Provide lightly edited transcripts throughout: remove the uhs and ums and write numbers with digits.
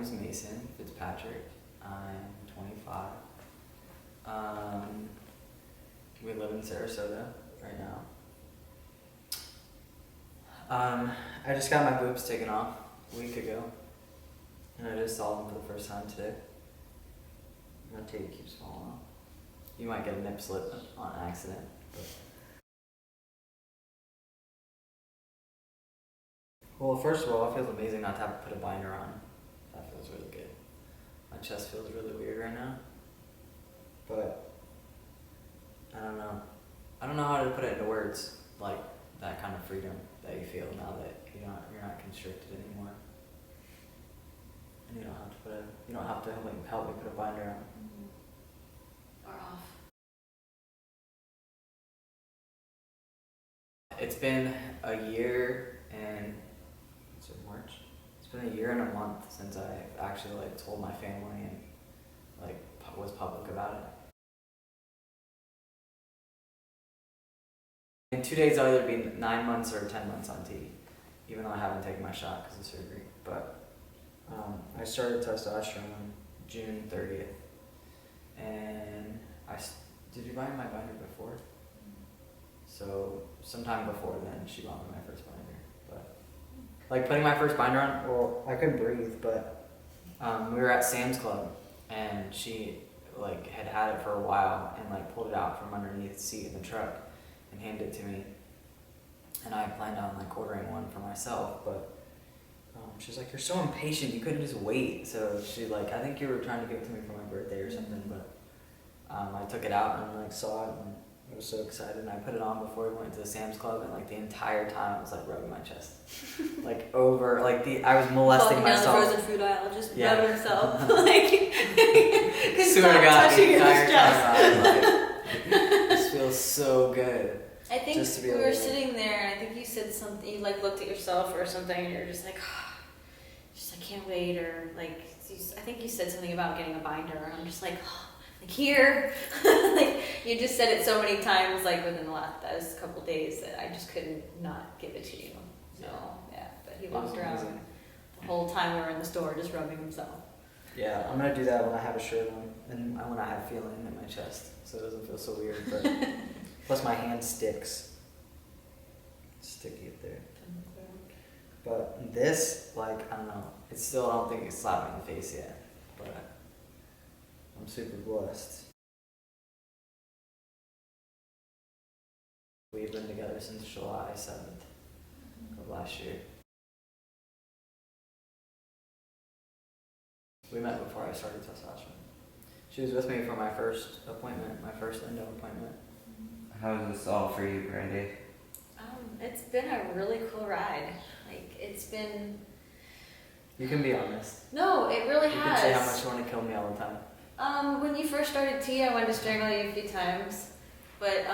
name is Mason Fitzpatrick. I'm 25. We live in Sarasota right now. I just got my boobs taken off a week ago, and I just saw them for the first time today. My tape keeps falling off. You might get a nip slip on accident. But. Well, first of all, it feels amazing not to have to put a binder on. That feels really good. My chest feels really weird right now. But I don't know. I don't know how to put it into words, like that kind of freedom that you feel now that you're not constricted anymore. And you don't have to help me put a binder on. Or off. It's been a year and it's March. It's been a year and a month since I actually told my family and was public about it. In 2 days, I'll either be 9 months or 10 months on T, even though I haven't taken my shot because of surgery. But I started testosterone June 30th, and did you buy my binder before? So sometime before then, she bought me my first binder. But putting my first binder on, well, I couldn't breathe, but we were at Sam's Club, and she had it for a while and pulled it out from underneath the seat in the truck and handed it to me. And I planned on ordering one for myself, but she's like, "You're so impatient, you couldn't just wait." So she I think you were trying to give it to me for my birthday or something, but I took it out and saw it, and I was so excited, and I put it on before we went to the Sam's Club, and the entire time I was rubbing my chest. I was molesting myself. Walking down the frozen food aisle, just rubbing himself. Swear to God, the entire time I was this feels so good. I think we were sitting there, and I think you said something, you looked at yourself or something, and you're just I can't wait, or I think you said something about getting a binder, and I'm just here. You just said it so many times within the last couple days that I just couldn't not give it to you. So yeah, but he walked around the whole time we were in the store just rubbing himself. Yeah, I'm gonna do that when I have a shirt on and when I have feeling in my chest, so it doesn't feel so weird. But plus my hand sticks. It's sticky up there. But this, I don't know. It's still, I don't think it's slapped me in the face yet. But I'm super blessed. We've been together since July 7th of last year. We met before I started testosterone. She was with me for my first appointment, my first endo appointment. How is this all for you, Brandy? It's been a really cool ride. It's been... You can be honest. No, it really has. You can say how much you want to kill me all the time. When you first started T, I wanted to strangle you a few times, but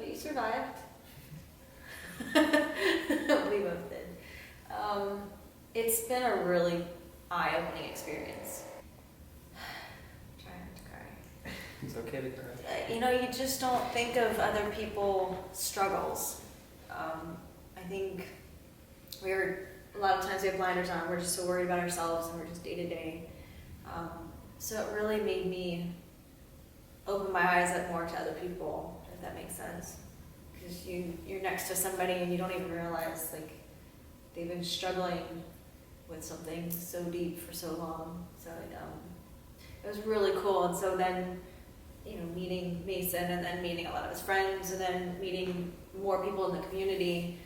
you survived. We both did. It's been a really eye-opening experience. I'm trying not to cry. It's okay to cry. You just don't think of other people's struggles. I think a lot of times we have blinders on. We're just so worried about ourselves, and we're just day to day. So it really made me open my eyes up more to other people, if that makes sense. Because you're next to somebody and you don't even realize they've been struggling with something so deep for so long. So it was really cool. And so then, meeting Mason, and then meeting a lot of his friends, and then meeting more people in the community,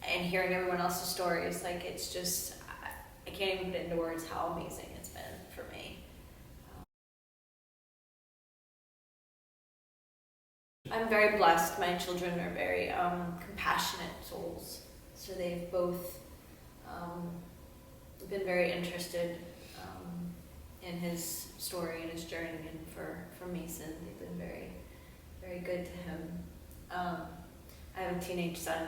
and hearing everyone else's stories, it's just, I can't even put it into words how amazing it's been for me. I'm very blessed. My children are very compassionate souls. So they've both been very interested in his story and his journey, and for Mason, they've been very, very good to him. I have a teenage son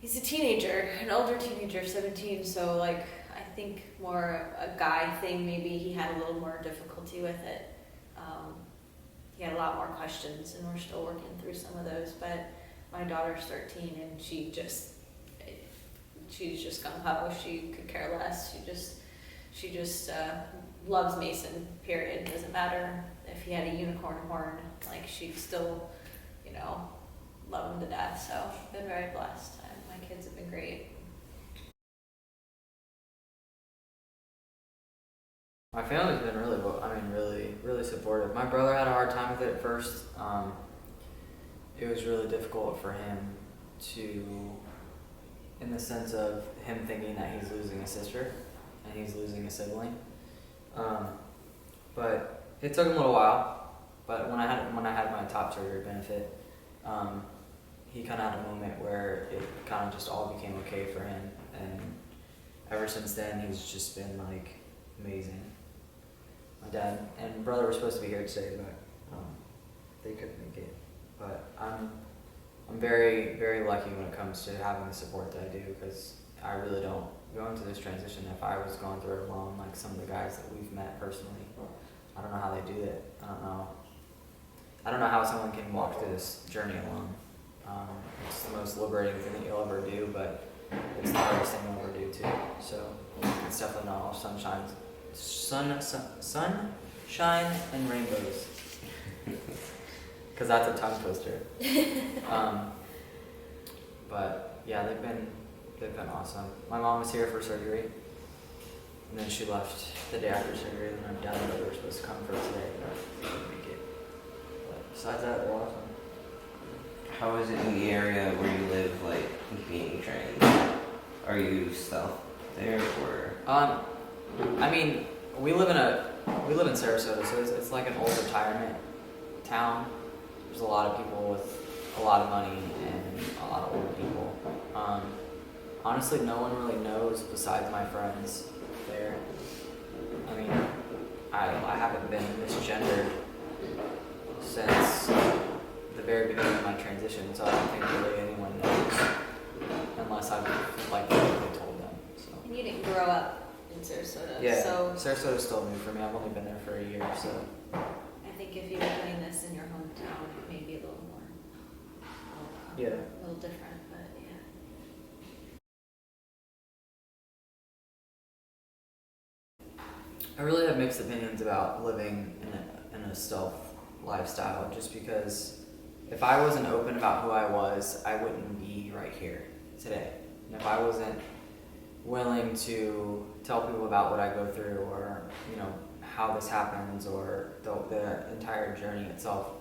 he's a teenager, an older teenager, 17, so I think more a guy thing, maybe he had a little more difficulty with it. He had a lot more questions, and we're still working through some of those, but my daughter's 13, and she's just gung-ho. She could care less. She just loves Mason, period. Doesn't matter if he had a unicorn horn, like she'd still, you know, love him to death. So been very blessed. My kids have been great. My family's been really, really supportive. My brother had a hard time with it at first. It was really difficult for him to, in the sense of him thinking that he's losing a sister and he's losing a sibling. But it took him a little while. But when I had my top surgery benefit, he kind of had a moment where it kind of just all became okay for him, and ever since then he's just been like amazing. My dad and brother were supposed to be here today, but they couldn't make it. But I'm very, very lucky when it comes to having the support that I do, because I really don't go into this transition if I was going through it alone, like some of the guys that we've met personally. I don't know how they do it. I don't know how someone can walk through this journey alone. It's the most liberating thing that you'll ever do, but it's the hardest thing you'll ever do too. So it's definitely not all sunshine and rainbows. Because that's a tongue twister. But yeah, they've been awesome. My mom was here for surgery, and then she left the day after surgery. And then my dad and brother were supposed to come for today, but they didn't make it. But besides that, they're awesome. How is it in the area where you live, like, being trained? Are you still there, or? I mean, we live in Sarasota, so it's like an old retirement town. There's a lot of people with a lot of money and a lot of old people. Honestly, no one really knows besides my friends there. I mean, I haven't been misgendered since the very beginning of my transition, so I don't think really anyone knows unless I've like really told them. So. And you didn't grow up in Sarasota, Yeah, so Sarasota's still new for me. I've only been there for a year, so. I think if you were doing this in your hometown, it may be a little more, Yeah. a little different, but yeah. I really have mixed opinions about living in a stealth lifestyle, just because if I wasn't open about who I was, I wouldn't be right here today. And if I wasn't willing to tell people about what I go through, or how this happens, or the entire journey itself,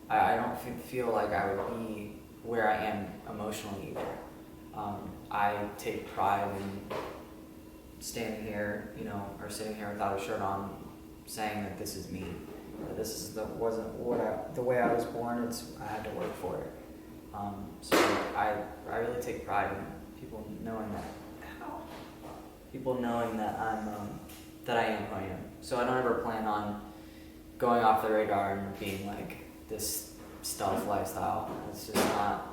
I don't feel like I would be where I am emotionally either. I take pride in standing here, or sitting here without a shirt on, saying that this is me. That this is the way I was born. I had to work for it. So I really take pride in people knowing that. That I am who I am. So I don't ever plan on going off the radar and being like this stealth lifestyle. It's just not.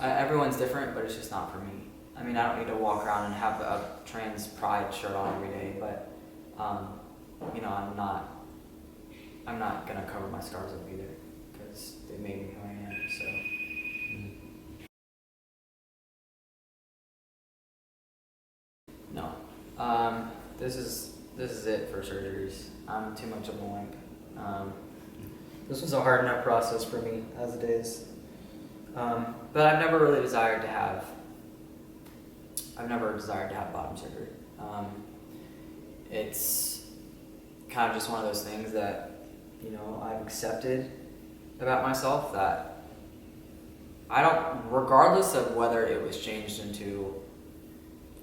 Everyone's different, but it's just not for me. I mean, I don't need to walk around and have a trans pride shirt on every day, but I'm not gonna cover my scars up either, because they made me who I am. So. No. This is it for surgeries. I'm too much of a wimp. This was a hard enough process for me as it is. But I've never really desired to have bottom surgery. It's kind of just one of those things that, I've accepted about myself, that I don't, regardless of whether it was changed into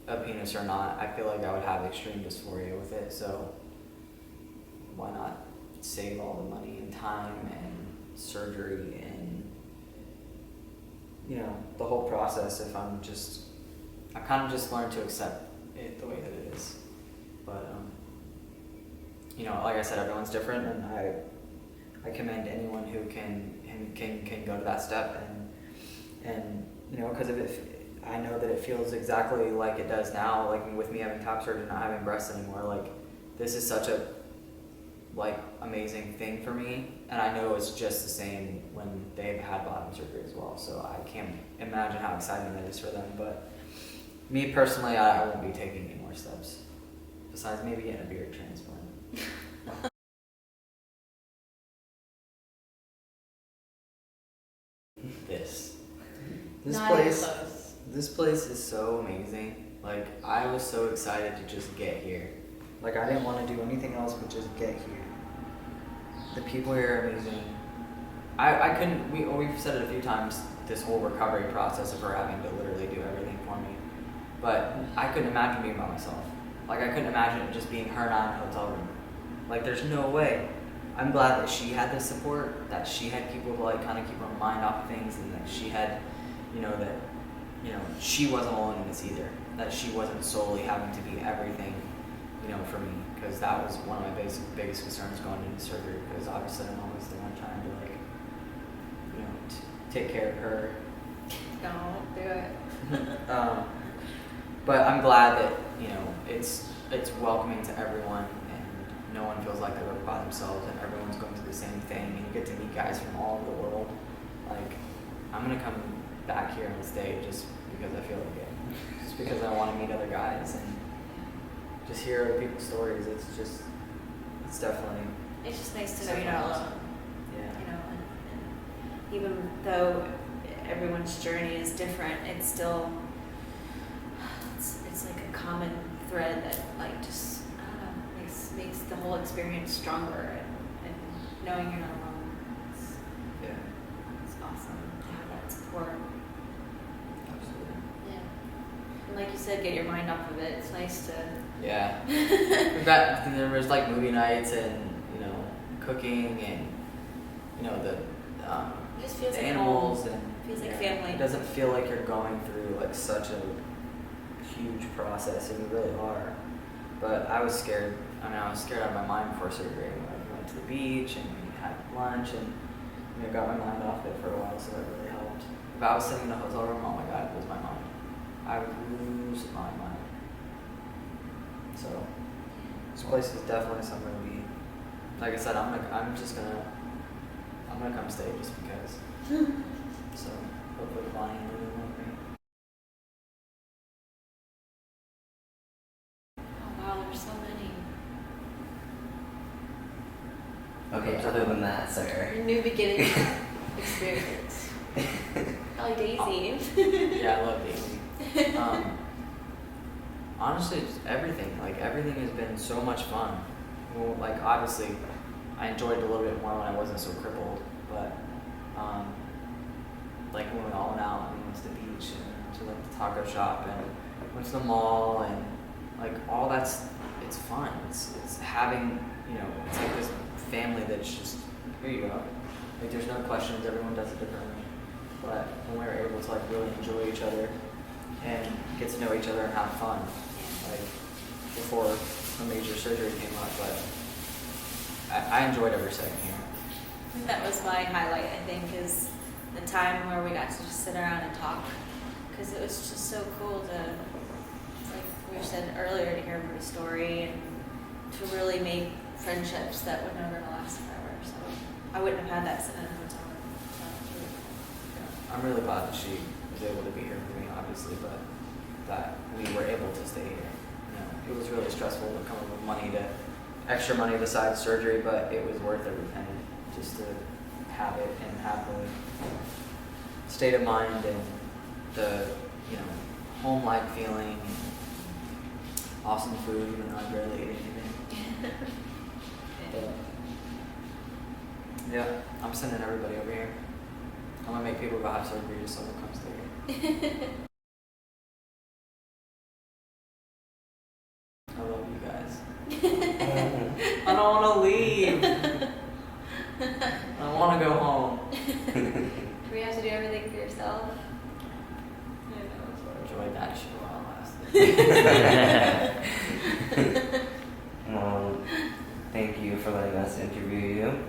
a penis or not, I feel like I would have extreme dysphoria with it, so why not save all the money and time and surgery and the whole process if I've kind of just learned to accept it the way that it is. But like I said, everyone's different, and I commend anyone who can go to that step, and because I know that it feels exactly like it does now, like with me having top surgery and not having breasts anymore. Like, this is such a amazing thing for me, and I know it's just the same when they've had bottom surgery as well. So I can't imagine how exciting that is for them. But me personally, I won't be taking any more steps. besides maybe getting a beard transplant. This Not place. even close. This place is so amazing. Like, I was so excited to just get here. Like, I didn't want to do anything else but just get here. The people here are amazing. I couldn't, we've said it a few times, this whole recovery process of her having to literally do everything for me. But I couldn't imagine being by myself. Like, I couldn't imagine it just being her and I in a hotel room. Like, there's no way. I'm glad that she had the support, that she had people to, like, kind of keep her mind off of things, and that she had, that, she wasn't alone in this either. That she wasn't solely having to be everything, for me. Because that was one of my biggest concerns going into surgery. Because obviously I'm always the one trying to, like, take care of her. Don't do it. But I'm glad that, it's welcoming to everyone, and no one feels like they're by themselves, and everyone's going through the same thing, and you get to meet guys from all over the world. Like, I'm gonna come back here and stay just because I feel like it. Just because I want to meet other guys and just hear other people's stories. It's definitely. It's just nice to know you're not alone. Yeah. And even though everyone's journey is different, it's still it's like a common thread that, like, just, I don't know, makes the whole experience stronger, and knowing you're not alone. It's awesome to have that support. Absolutely. Yeah. And like you said, get your mind off of it. It's nice to. Yeah. There was, like, movie nights and cooking and the It just feels the like animals home. and Feels like yeah, family. It doesn't feel like you're going through, like, such a huge process, and you really are. But I was scared. I was scared out of my mind before surgery. I went to the beach and we had lunch and got my mind off it for a while, so that really helped. If I was sitting in a hotel room, oh my God, it was my mind. I would lose my mind. So this place is definitely something we, like I said, I'm gonna come stay just because. So hopefully Bonnie and Lily will me. Oh wow, there's so many. Okay, other than that, sir. Your new beginning experience. Probably Daisy. Yeah, I love Daisy. Honestly, just everything. Like, everything has been so much fun. Well, like, obviously, I enjoyed it a little bit more when I wasn't so crippled, but like, when we all went out and went to the beach and to, like, the taco shop and went to the mall and, like, all it's fun. It's having, it's like this family that's just, here you go. Like, there's no questions, everyone does it differently. But when we were able to, like, really enjoy each other and get to know each other and have fun, like, before a major surgery came up, but I enjoyed every second here. I think that was my highlight, I think, is the time where we got to just sit around and talk. Because it was just so cool to, like we said earlier, to hear everybody's story and to really make friendships that would never last forever. So I wouldn't have had that sitting in a hotel room. So it was really cool. Yeah. I'm really glad that she was able to be here for me, obviously, but that we were able to stay here. It was really stressful to come up with extra money besides surgery, but it was worth every penny just to have it and have the state of mind and the, home-like feeling and awesome food, even though I barely ate anything. But, yeah, I'm sending everybody over here. I'm gonna make people go have surgery just so they'll come stay here. I love you guys. I don't want to leave. I want to go home. Do we have to do everything for yourself? I know. Enjoy that shit while it lasted. Thank you for letting us interview you.